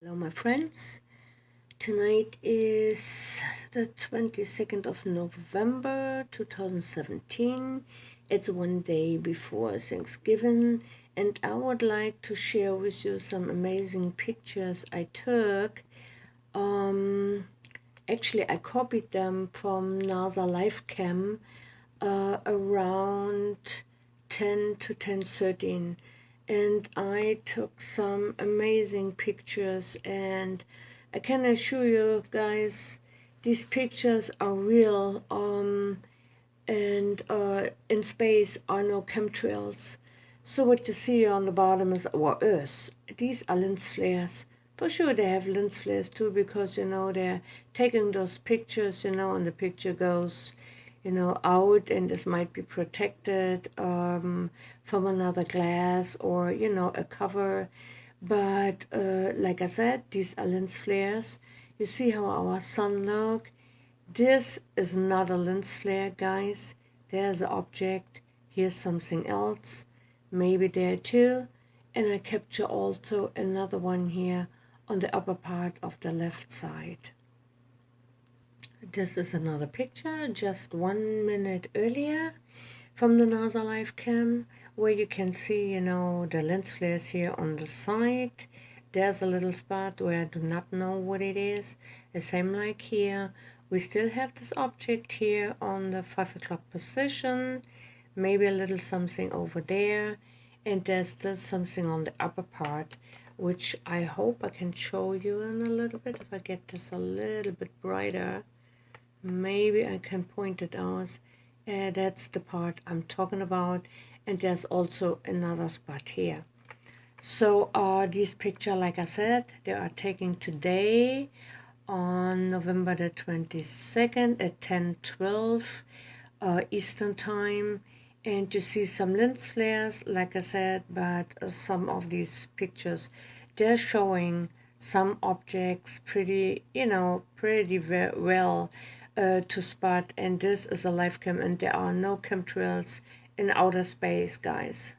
Hello my friends, tonight is the 22nd of November 2017. It's one day before Thanksgiving and I would like to share with you some amazing pictures I took. Actually I copied them from NASA LiveCam around 10 to 10:13, and I took some amazing pictures, and I can assure you guys these pictures are real, and in space are no chemtrails. So what you see on the bottom is our Earth. These are lens flares. For sure they have lens flares too, because they're taking those pictures, and the picture goes out, and this might be protected from another glass or a cover. But like I said, these are lens flares. You see how our sun look. This is not a lens flare, guys. There's an object. Here's something else, maybe there too. And I capture also another one here on the upper part of the left side. This is another picture just 1 minute earlier from the NASA LiveCam, where you can see, the lens flares here on the side. There's a little spot where I do not know what it is. The same like here. We still have this object here on the 5 o'clock position. Maybe a little something over there. And there's still something on the upper part, which I hope I can show you in a little bit. If I get this a little bit brighter, maybe I can point it out. That's the part I'm talking about. And there's also another spot here. So these pictures, like I said, they are taken today on November the 22nd at 10:12 Eastern time. And you see some lens flares, like I said, but some of these pictures, they're showing some objects pretty well to spot. And this is a live cam, and there are no chemtrails in outer space, guys.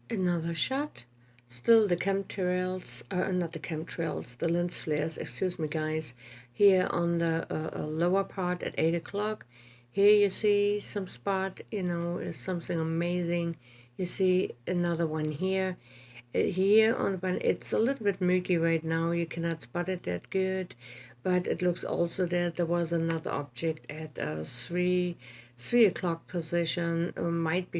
Another shot. Still the chemtrails, not the chemtrails, the lens flares, excuse me guys, here on the lower part at 8 o'clock. Here you see some spot, is something amazing. You see another one here. Here on the bottom, it's a little bit murky right now, you cannot spot it that good, but it looks also that there was another object at 3 o'clock position,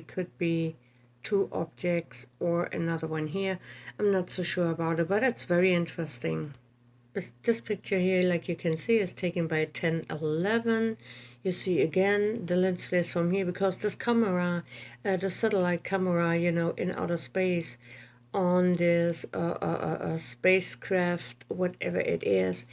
could be two objects or another one here. I'm not so sure about it, but it's very interesting. This picture here, like you can see, is taken by 10:11. You see again the lens flares from here, because this camera, the satellite camera, in outer space on this spacecraft, whatever it is,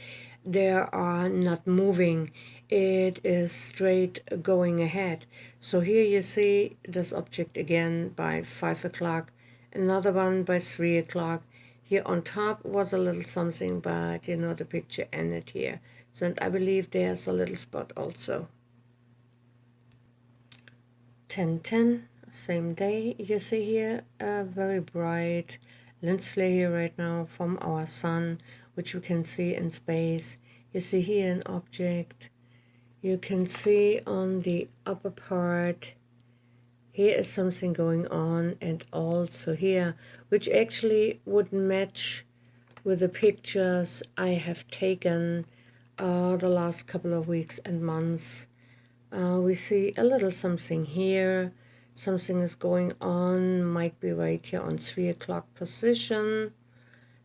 they are not moving. It is straight going ahead. So here you see this object again by 5 o'clock, another one by 3 o'clock. Here on top was a little something, but the picture ended here. So and I believe there's a little spot also. 10:10, same day. You see here a very bright lens flare here right now from our sun, which you can see in space. You see here an object. You can see on the upper part, here is something going on, and also here, which actually would match with the pictures I have taken the last couple of weeks and months. We see a little something here. Something is going on, might be right here on 3 o'clock position.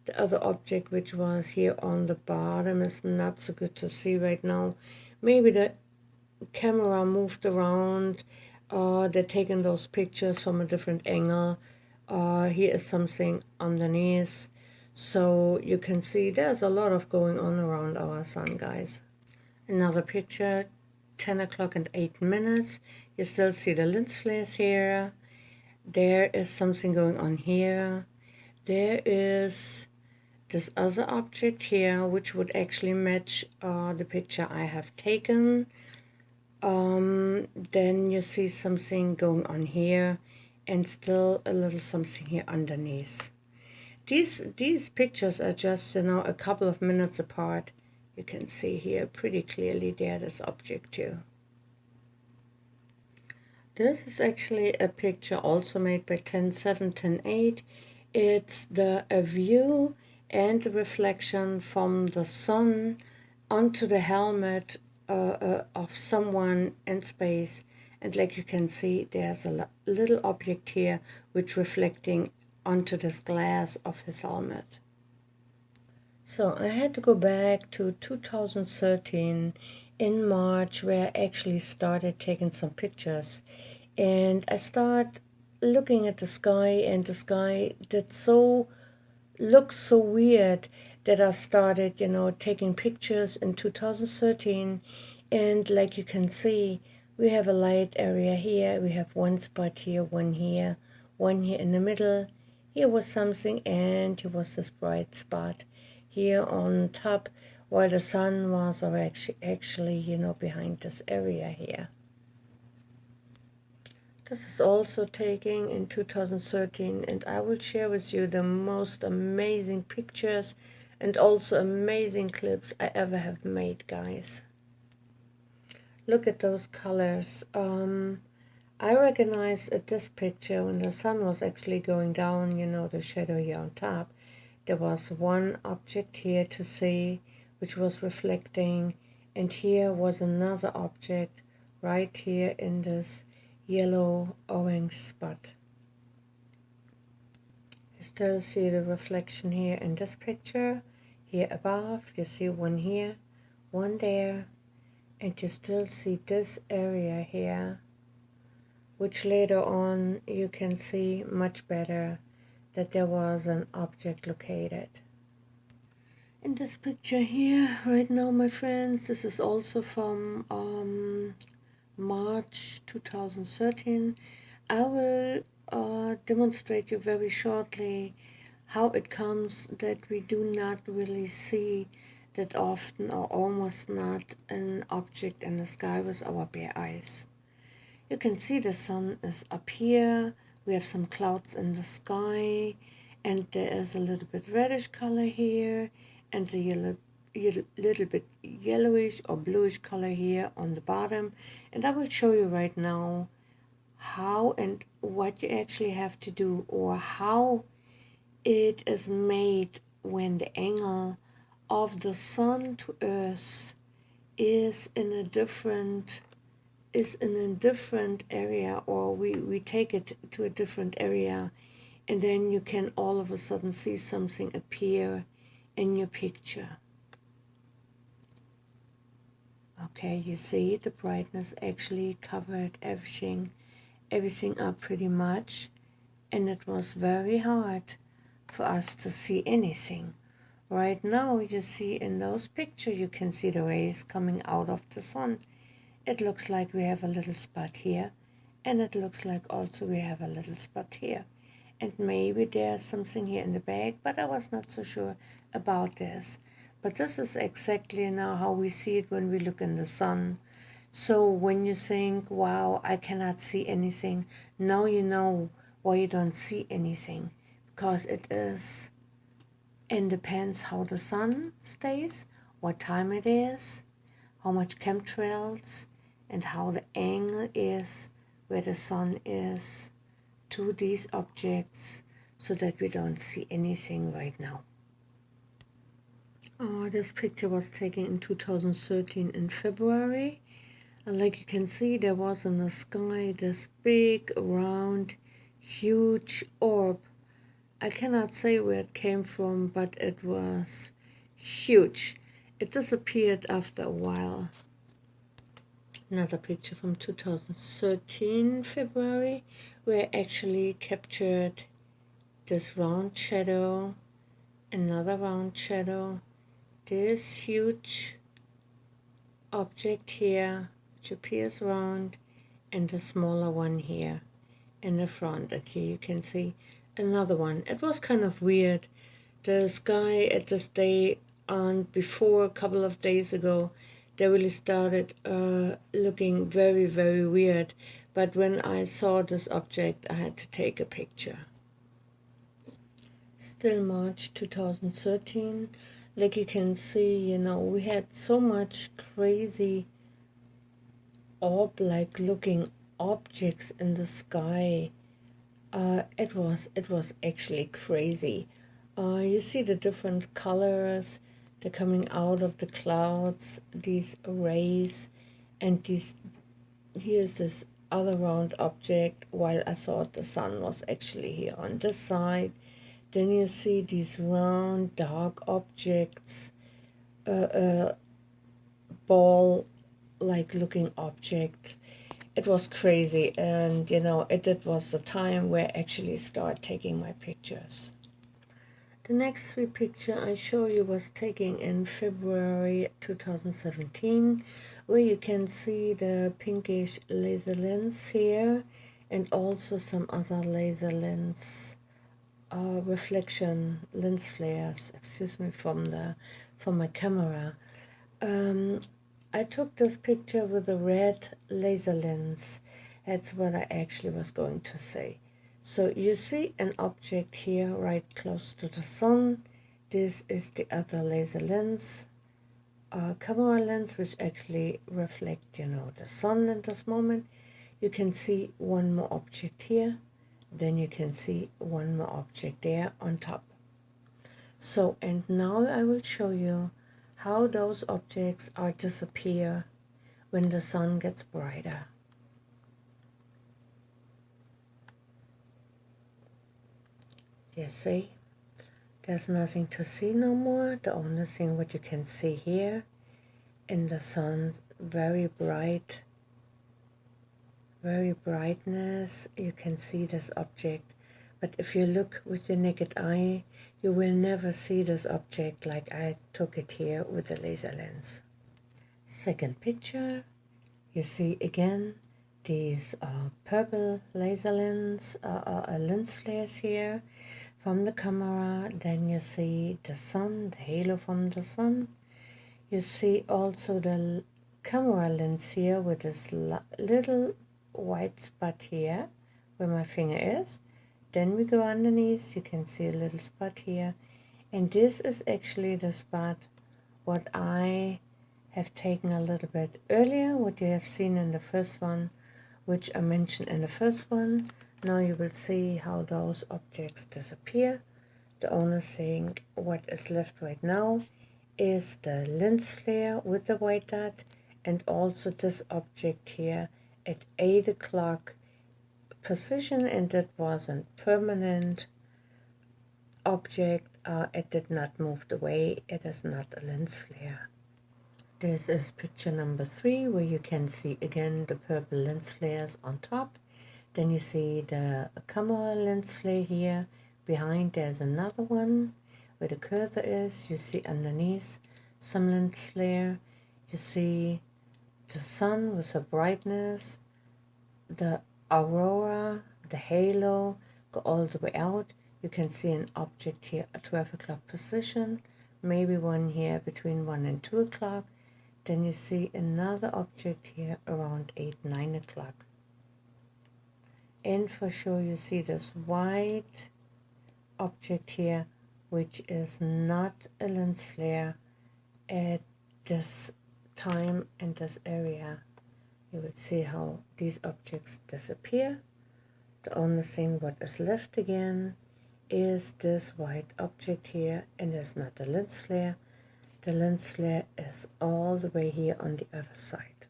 The other object, which was here on the bottom, is not so good to see right now. Maybe the camera moved around. They're taking those pictures from a different angle. Here is something underneath. So you can see there's a lot of going on around our sun, guys. Another picture, 10 o'clock and 8 minutes. You still see the lens flares here. There is something going on here. There is this other object here, which would actually match the picture I have taken. Then you see something going on here, and still a little something here underneath. these pictures are just, you know, a couple of minutes apart. You can see here pretty clearly there this object too. This is actually a picture also made by 10.7, 10.8. It's a view and the reflection from the sun onto the helmet of someone in space. And like you can see, there's a little object here which reflecting onto this glass of his helmet. So I had to go back to 2013 in March, where I actually started taking some pictures. And I started looking at the sky, and the sky did look so weird that I started, you know, taking pictures in 2013. And like you can see, we have a light area here, we have one spot here, one here in the middle. Here was something, and here was this bright spot here on top, while the sun was actually, you know, behind this area here. This is also taken in 2013, and I will share with you the most amazing pictures and also amazing clips I ever have made, guys. Look at those colors. I recognize at this picture when the sun was actually going down, you know, the shadow here on top. There was one object here to see, which was reflecting, and here was another object right here in this yellow-orange spot. You still see the reflection here in this picture. Here above, you see one here, one there, and you still see this area here, which later on you can see much better that there was an object located. In this picture here, right now, my friends, this is also from March 2013. I will demonstrate you very shortly how it comes that we do not really see that often or almost not an object in the sky with our bare eyes. You can see the sun is up here, we have some clouds in the sky, and there is a little bit reddish color here, and the little bit yellowish or bluish color here on the bottom. And I will show you right now how and what you actually have to do, or how it is made when the angle of the sun to Earth is in a different area, or we take it to a different area, and then you can all of a sudden see something appear in your picture. Okay, you see the brightness actually covered everything up pretty much, and it was very hard for us to see anything. Right now you see in those pictures, you can see the rays coming out of the sun. It looks like we have a little spot here, and it looks like also we have a little spot here. And maybe there's something here in the back, but I was not so sure about this. But this is exactly now how we see it when we look in the sun. So when you think, wow, I cannot see anything, now you know why you don't see anything. Because it is, and depends how the sun stays, what time it is, how much chemtrails, and how the angle is where the sun is to these objects, so that we don't see anything right now. This picture was taken in 2013 in February. And like you can see, there was in the sky this big, round, huge orb. I cannot say where it came from, but it was huge. It disappeared after a while. Another picture from 2013 February, where I actually captured this round shadow, another round shadow, this huge object here which appears round, and a smaller one here in the front. And here you can see another one. It was kind of weird. The sky at this day and before a couple of days ago, they really started looking very, very weird. But when I saw this object, I had to take a picture. Still March 2013. Like you can see, we had so much crazy orb-like looking objects in the sky. It was actually crazy. You see the different colors, they're coming out of the clouds, these rays, and here's this other round object, while I thought the sun was actually here on this side. Then you see these round dark objects, ball-like looking object. It was crazy, and it was the time where I actually started taking my pictures. The next three pictures I show you was taken in February 2017, where you can see the pinkish laser lens here, and also some other laser lens reflection lens flares, from my camera. I took this picture with a red laser lens. That's what I actually was going to say. So you see an object here right close to the sun. This is the other laser lens, camera lens, which actually reflect, the sun in this moment. You can see one more object here. Then you can see one more object there on top. So, and now I will show you how those objects are disappear when the sun gets brighter. You see, there's nothing to see no more. The only thing what you can see here in the sun, very brightness, you can see this object. But if you look with your naked eye, you will never see this object like I took it here with the laser lens. Second picture, you see again these purple laser lens flares here from the camera. Then you see the sun, the halo from the sun. You see also the camera lens here with this little white spot here where my finger is. Then we go underneath, you can see a little spot here, and this is actually the spot what I have taken a little bit earlier, what you have seen in the first one, which I mentioned in the first one. Now you will see how those objects disappear. The only thing what is left right now is the lens flare with the white dot, and also this object here at 8 o'clock position, and that was a permanent object. It did not move away. It is not a lens flare. This is picture number 3, where you can see again the purple lens flares on top. Then you see the camera lens flare here. Behind there's another one where the cursor is. You see underneath some lens flare. You see the sun with the brightness, the aurora, the halo go all the way out. You can see an object here at 12 o'clock position, maybe one here between 1 and 2 o'clock. Then you see another object here around 8, 9 o'clock. And for sure you see this white object here, which is not a lens flare at this time in this area. You will see how these objects disappear. The only thing what is left again is this white object here, and it's not a lens flare. The lens flare is all the way here on the other side.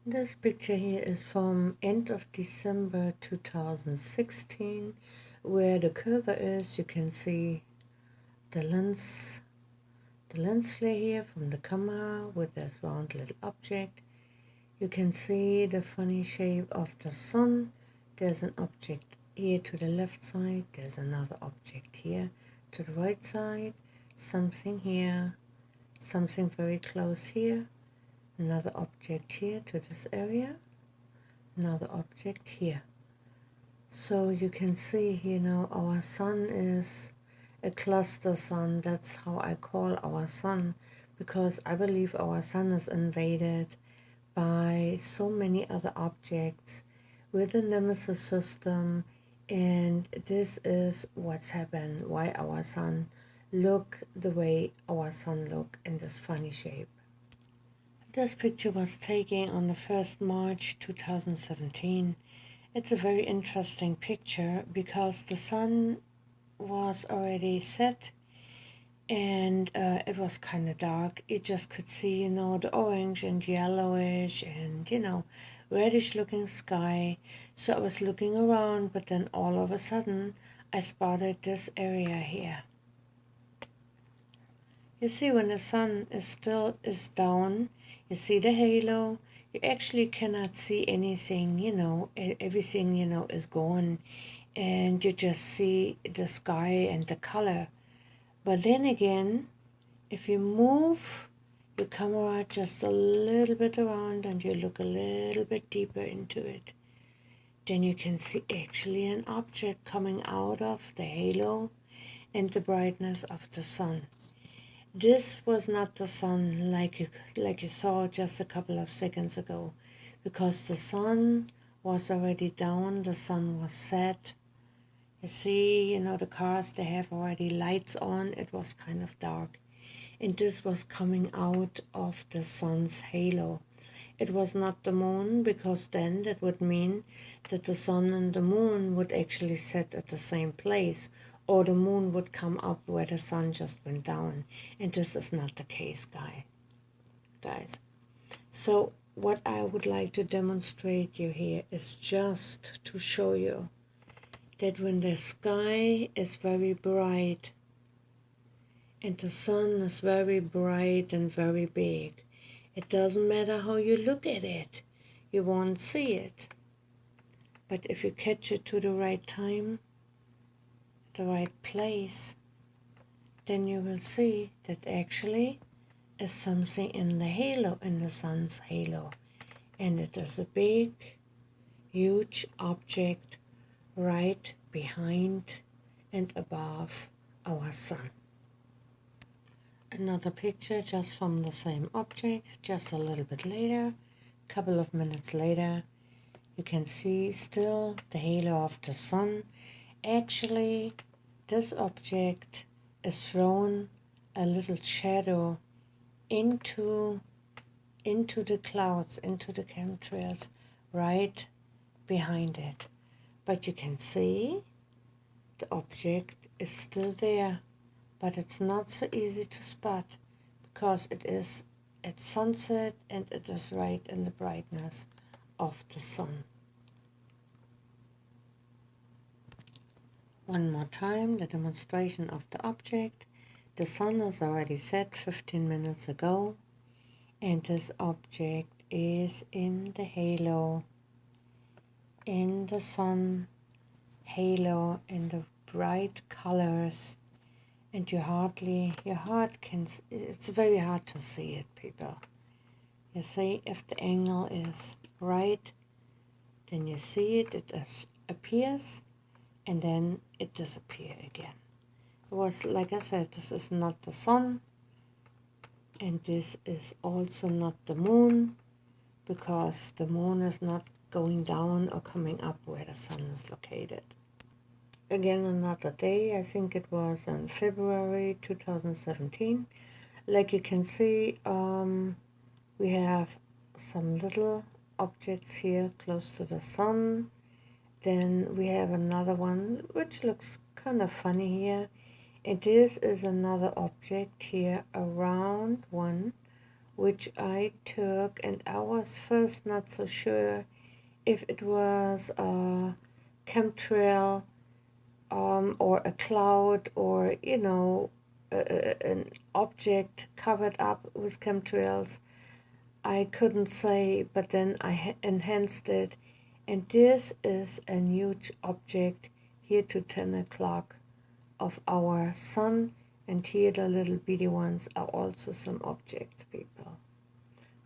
This picture here is from end of December 2016, where the cursor is. You can see the lens flare here from the camera with this round little object. You can see the funny shape of the sun. There's an object here to the left side. There's another object here to the right side. Something here, something very close here. Another object here to this area. Another object here. So you can see, our sun is a cluster sun. That's how I call our sun, because I believe our sun is invaded by so many other objects with the Nemesis system And this is what's happened, why our sun look the way our sun look in this funny shape. This picture was taken on the 1st March 2017. It's a very interesting picture because the sun was already set and it was kind of dark. You just could see, you know, the orange and yellowish and, you know, reddish looking sky. So I was looking around, but then all of a sudden I spotted this area here. You see, when the sun is down, you see the halo. You actually cannot see anything, you know, everything, you know, is gone, and you just see the sky and the color. But then again, if you move your camera just a little bit around and you look a little bit deeper into it, then you can see actually an object coming out of the halo and the brightness of the sun. This was not the sun like you saw just a couple of seconds ago, because the sun was already down, the sun was set. You see, you know, the cars, they have already lights on. It was kind of dark. And this was coming out of the sun's halo. It was not the moon, because then that would mean that the sun and the moon would actually set at the same place, or the moon would come up where the sun just went down. And this is not the case, guys. So what I would like to demonstrate you here is just to show you that when the sky is very bright and the sun is very bright and very big, it doesn't matter how you look at it, you won't see it. But if you catch it to the right time, the right place, then you will see that actually is something in the halo, in the sun's halo. And it is a big, huge object right behind and above our sun. Another picture just from the same object, just a little bit later, a couple of minutes later. You can see still the halo of the sun. Actually, this object is thrown a little shadow into the clouds, into the chemtrails, right behind it. But you can see the object is still there, but it's not so easy to spot because it is at sunset and it is right in the brightness of the sun. One more time, the demonstration of the object. The sun is already set 15 minutes ago, and this object is in the halo, in the sun halo, in the bright colors, and it's very hard to see it, people. You see, if the angle is right, then you see it, appears, and then it disappears again. It was, like I said, this is not the sun, and this is also not the moon, because the moon is not going down or coming up where the sun is located. Again, another day, I think it was in February 2017. Like you can see, we have some little objects here close to the sun. Then we have another one which looks kind of funny here. And this is another object here, a round one, which I took, and I was first not so sure if it was a chemtrail or a cloud, or, you know, an object covered up with chemtrails. I couldn't say, but then I enhanced it, and this is a huge object here to 10 o'clock of our sun, and here the little bitty ones are also some objects, people,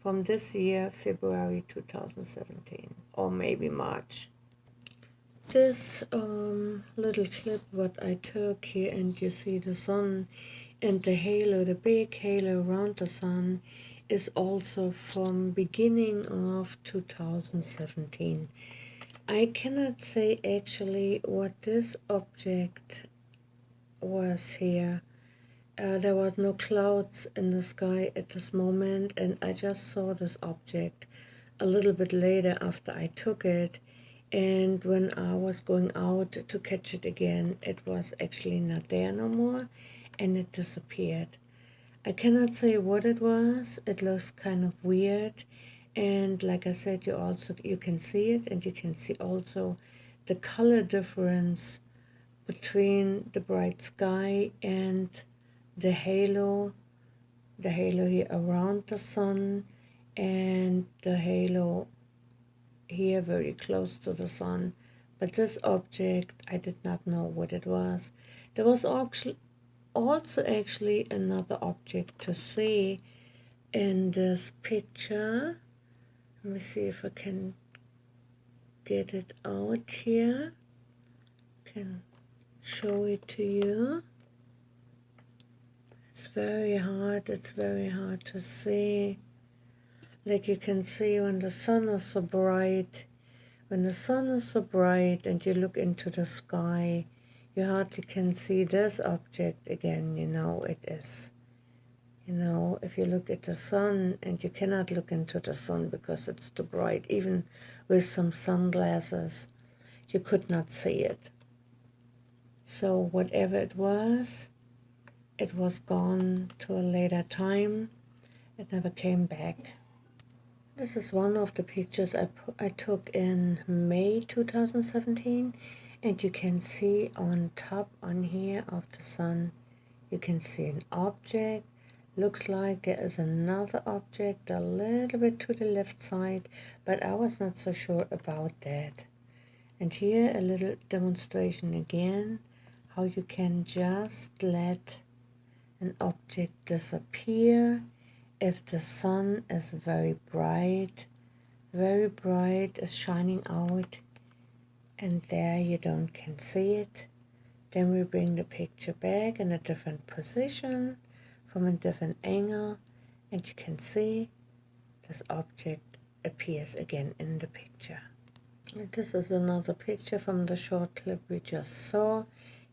from this year, February 2017, or maybe March. This little clip what I took here, and you see the sun and the halo, the big halo around the sun, is also from beginning of 2017. I cannot say actually what this object was here. There was no clouds in the sky at this moment, and I just saw this object a little bit later after I took it, and when I was going out to catch it again, it was actually not there no more, and it disappeared. I cannot say what it was. It looks kind of weird, and like I said, you can see it, and you can see also the color difference between the bright sky and the halo here around the sun, and the halo here very close to the sun. But this object, I did not know what it was. There was also actually another object to see in this picture. Let me see if I can get it out here. Can show it to you. It's very hard to see. Like you can see when the sun is so bright, and you look into the sky, you hardly can see this object again, it is. If you look at the sun, and you cannot look into the sun because it's too bright, even with some sunglasses, you could not see it. So whatever it was gone to a later time. It never came back. This is one of the pictures I took in May 2017, and you can see on top on here of the sun, you can see an object. Looks like there is another object a little bit to the left side, but I was not so sure about that. And here a little demonstration again, how you can just let an object disappear if the sun is very bright, is shining out, and there you can see it. Then we bring the picture back in a different position, from a different angle, and you can see this object appears again in the picture. And this is another picture from the short clip we just saw.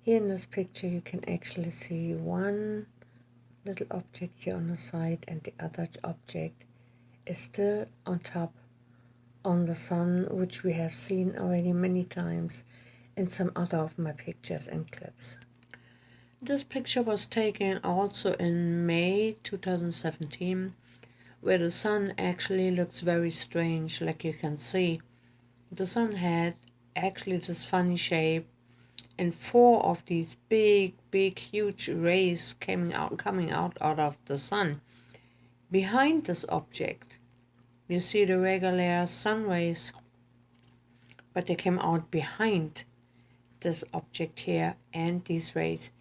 Here in this picture you can actually see one little object here on the side, and the other object is still on top on the sun, which we have seen already many times in some other of my pictures and clips. This picture was taken also in May 2017, where the sun actually looks very strange. Like you can see, the sun had actually this funny shape, and 4 of these big, huge rays coming out of the sun. Behind this object, you see the regular sun rays, but they came out behind this object here and these rays.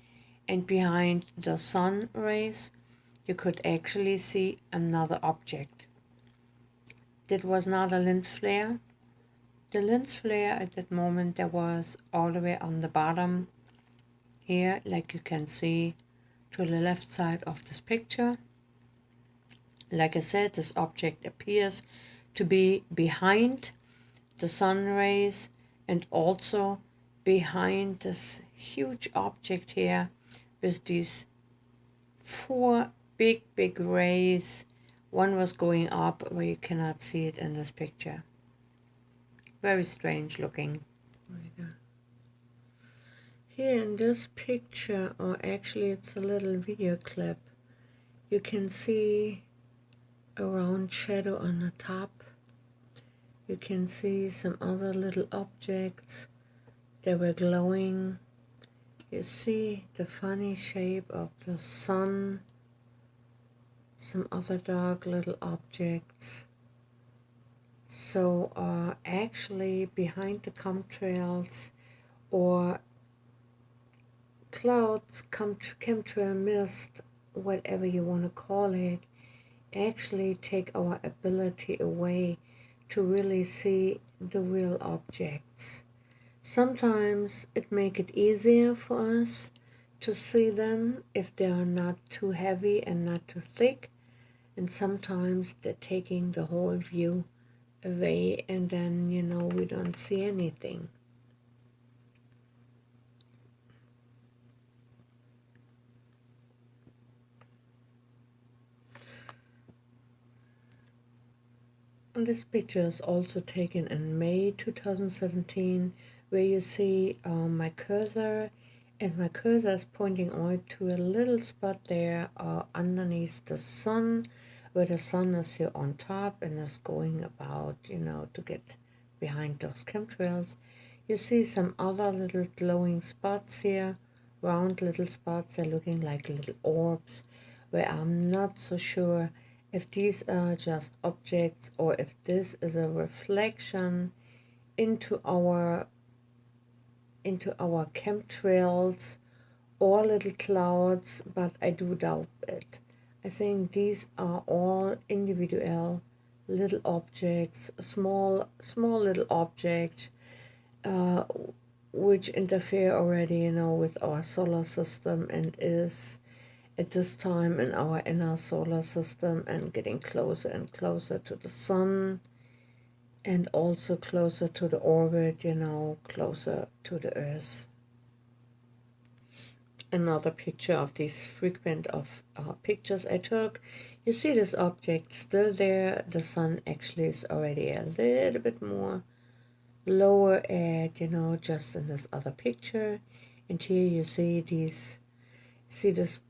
And behind the sun rays, you could actually see another object. That was not a lens flare. The lens flare at that moment, there was all the way on the bottom here, like you can see to the left side of this picture. Like I said, this object appears to be behind the sun rays, and also behind this huge object here with these 4 big rays. One was going up where you cannot see it in this picture. Very strange looking. Here in this picture, or actually it's a little video clip, you can see a round shadow on the top. You can see some other little objects that were glowing. You see the funny shape of the sun, some other dark little objects. So actually behind the chemtrails or clouds, chemtrail mist, whatever you want to call it, actually take our ability away to really see the real objects. Sometimes it makes it easier for us to see them if they are not too heavy and not too thick, and sometimes they're taking the whole view away, and then, you know, we don't see anything. And this picture is also taken in May 2017, where you see my cursor, and my cursor is pointing out to a little spot there underneath the sun, where the sun is here on top and is going about, you know, to get behind those chemtrails. You see some other little glowing spots here, round little spots. They're looking like little orbs, where I'm not so sure if these are just objects or if this is a reflection into our chemtrails or little clouds, but I do doubt it. I think these are all individual little objects, small little objects, which interfere already, you know, with our solar system and is at this time in our inner solar system and getting closer and closer to the sun, and also closer to the orbit, you know, closer to the Earth. Another picture of these frequent of pictures I took. You see this object still there. The sun actually is already a little bit more lower at, you know, just in this other picture. And here you see this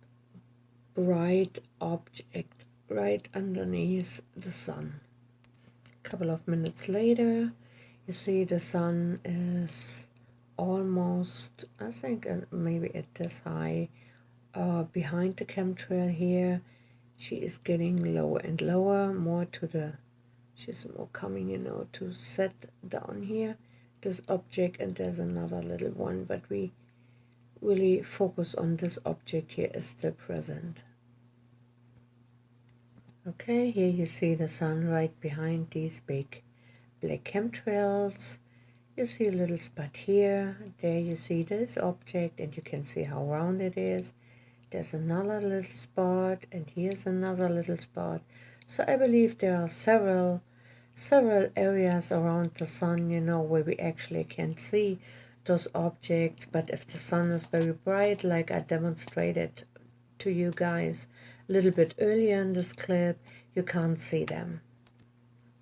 bright object right underneath the sun. A couple of minutes later, you see the sun is almost, I think, maybe at this high. Behind the chemtrail here, she is getting lower and lower, more to the, she's more coming, you know, to set down here, this object, and there's another little one, but we really focus on this object here is still present. Okay, here you see the sun right behind these big black chemtrails. You see a little spot here. There you see this object, and you can see how round it is. There's another little spot, and here's another little spot. So I believe there are several areas around the sun, you know, where we actually can see those objects. But if the sun is very bright, like I demonstrated to you guys a little bit earlier in this clip, you can't see them.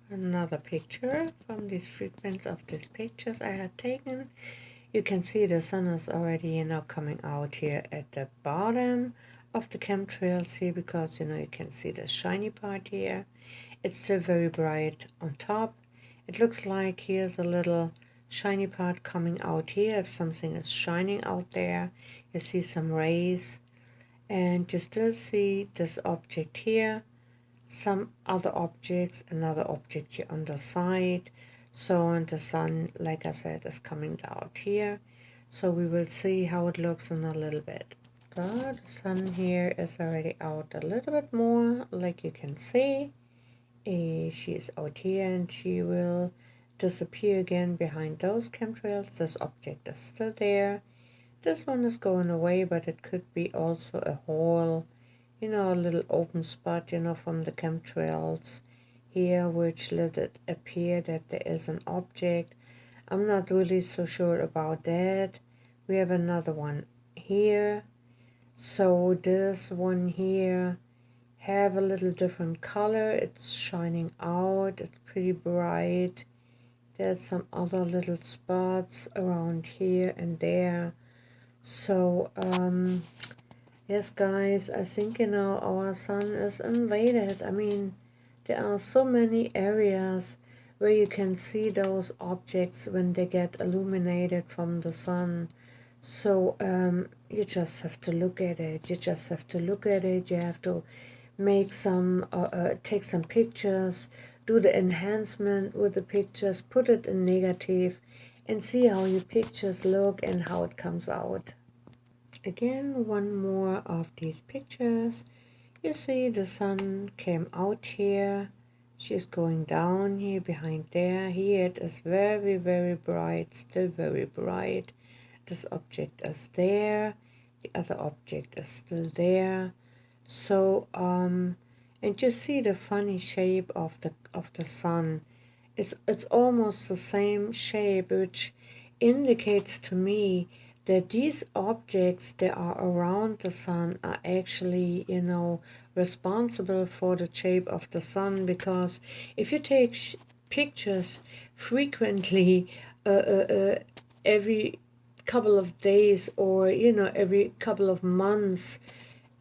Another picture from these frequent of these pictures I had taken. You can see the sun is already, you know, coming out here at the bottom of the chemtrails here, because, you know, you can see the shiny part here. It's still very bright on top. It looks like here's a little shiny part coming out here. If something is shining out there, you see some rays, and you still see this object here, some other objects, another object here on the side. So, and the sun, like I said, is coming out here. So we will see how it looks in a little bit. So the sun here is already out a little bit more, like you can see. She is out here, and she will disappear again behind those chemtrails. This object is still there. This one is going away, but it could be also a hole, you know, a little open spot, you know, from the chemtrails here, which let it appear that there is an object. I'm not really so sure about that. We have another one here. So this one here have a little different color. It's shining out. It's pretty bright. There's some other little spots around here and there. So, yes, guys, I think, you know, our sun is invaded. I mean, there are so many areas where you can see those objects when they get illuminated from the sun. So, you just have to look at it. You just have to look at it. You have to make some, take some pictures, do the enhancement with the pictures, put it in negative, and see how your pictures look and how it comes out. Again, one more of these pictures. You see the sun came out here. She's going down here behind there. Here it is very, very bright, still very bright. This object is there. The other object is still there. So, and you see the funny shape of the sun. It's almost the same shape, which indicates to me that these objects that are around the sun are actually, responsible for the shape of the sun. Because if you take pictures frequently, every couple of days, or every couple of months,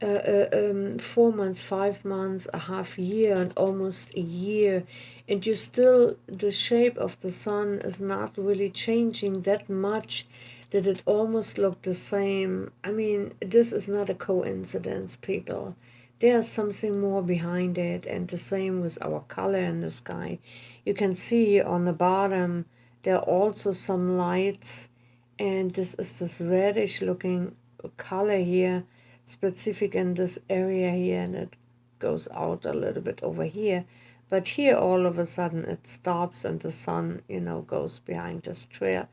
4 months, 5 months, a half year, and almost a year, and you still, the shape of the sun is not really changing that much that it almost looked the same. I mean, this is not a coincidence, people. There's something more behind it, and the same with our color in the sky. You can see on the bottom there are also some lights, and this is this reddish looking color here, specific in this area here, and it goes out a little bit over here. But here all of a sudden it stops, and the sun, goes behind this trail,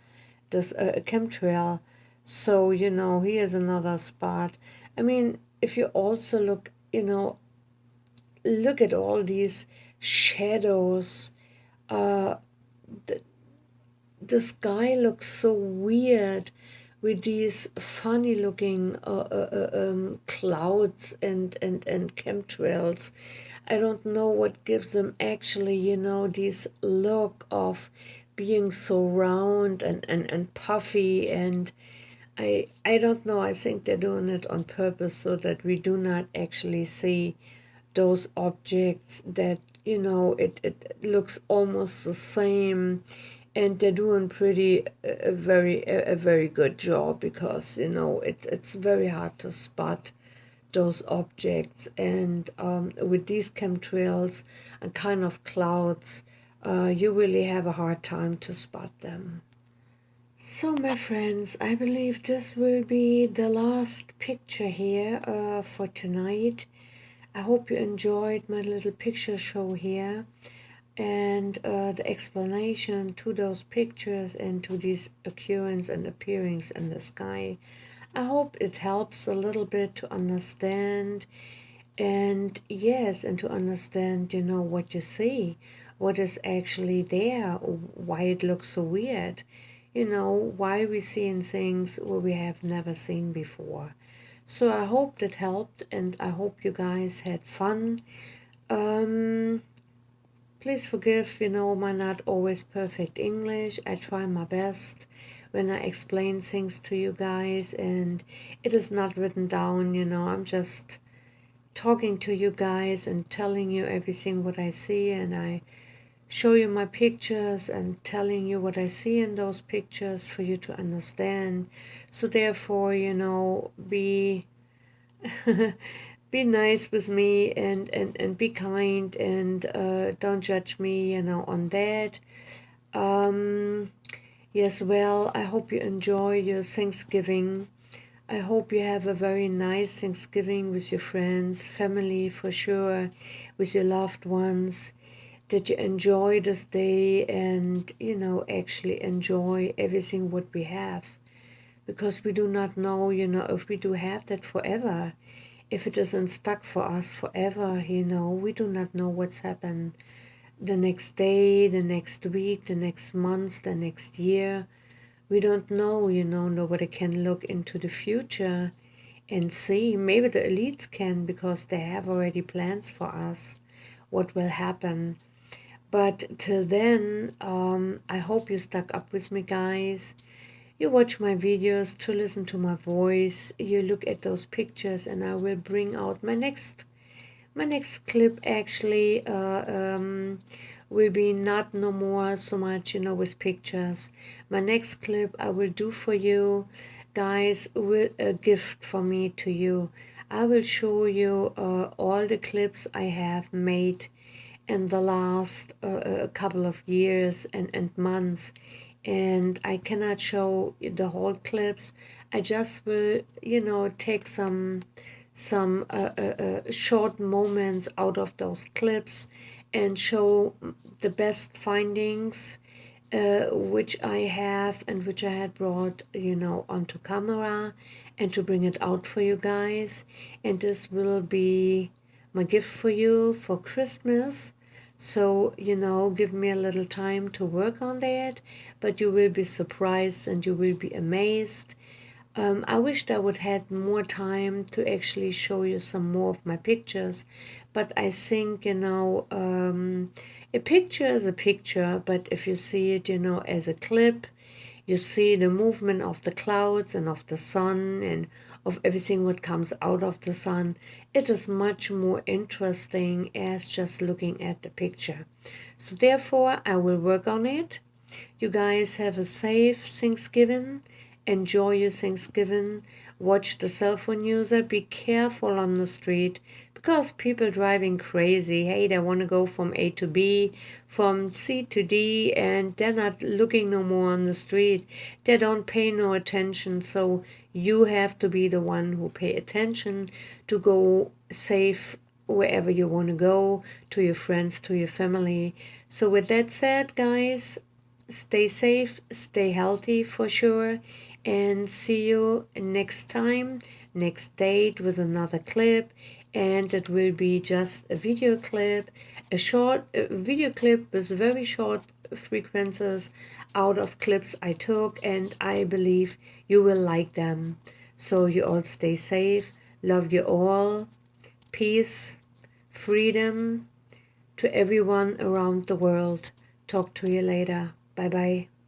this chemtrail. So, here's another spot. I mean, if you also look at all these shadows, uh, the, the sky looks so weird with these funny looking clouds and chemtrails. I don't know what gives them actually, this look of being so round and puffy. And I don't know, I think they're doing it on purpose so that we do not actually see those objects that, it looks almost the same. And they're doing pretty a very good job, because it's very hard to spot those objects. And with these chemtrails and kind of clouds, you really have a hard time to spot them. So my friends, I believe this will be the last picture here for tonight. I hope you enjoyed my little picture show here, and the explanation to those pictures and to these occurrences and appearings in the sky. I hope it helps a little bit to understand, and yes, and to understand, what you see, what is actually there, why it looks so weird, why we're seeing things where we have never seen before. So I hope that helped, and I hope you guys had fun. Please forgive, my not always perfect English. I try my best when I explain things to you guys, and it is not written down, I'm just talking to you guys and telling you everything what I see, and I show you my pictures and telling you what I see in those pictures for you to understand. So therefore, be be nice with me, and be kind, and don't judge me, on that. Yes, well, I hope you enjoy your Thanksgiving. I hope you have a very nice Thanksgiving with your friends, family for sure, with your loved ones, that you enjoy this day, and, actually enjoy everything what we have. Because we do not know, if we do have that forever. If it isn't stuck for us forever, we do not know what's happened the next day, the next week, the next month, the next year. We don't know, nobody can look into the future and see. Maybe the elites can, because they have already plans for us, what will happen. But till then, I hope you stuck up with me, guys. You watch my videos to listen to my voice. You look at those pictures, and I will bring out my next clip. Actually, will be not no more so much, with pictures. My next clip I will do for you, guys, will a gift from me to you. I will show you all the clips I have made in the last couple of years and months. And I cannot show the whole clips. I just will, take some short moments out of those clips and show the best findings which I have and which I had brought, onto camera, and to bring it out for you guys. And this will be my gift for you for Christmas. So, you know, give me a little time to work on that, but you will be surprised and you will be amazed. I wished I would had more time to actually show you some more of my pictures, but I think, you know, a picture is a picture, but if you see it, you know, as a clip, you see the movement of the clouds and of the sun and of everything what comes out of the sun. It is much more interesting as just looking at the picture. So therefore, I will work on it. You guys have a safe Thanksgiving. Enjoy your Thanksgiving. Watch the cell phone user. Be careful on the street because people driving crazy. Hey, they want to go from A to B, from C to D, and they're not looking no more on the street. They don't pay no attention. So you have to be the one who pay attention to go safe wherever you want to go, to your friends, to your family. So with that said, guys, stay safe, stay healthy for sure, and see you next time, next date with another clip. And it will be just a video clip, a short video clip with very short frequencies out of clips I took, and I believe you will like them. So you all stay safe, love you all, peace, freedom to everyone around the world. Talk to you later. Bye bye.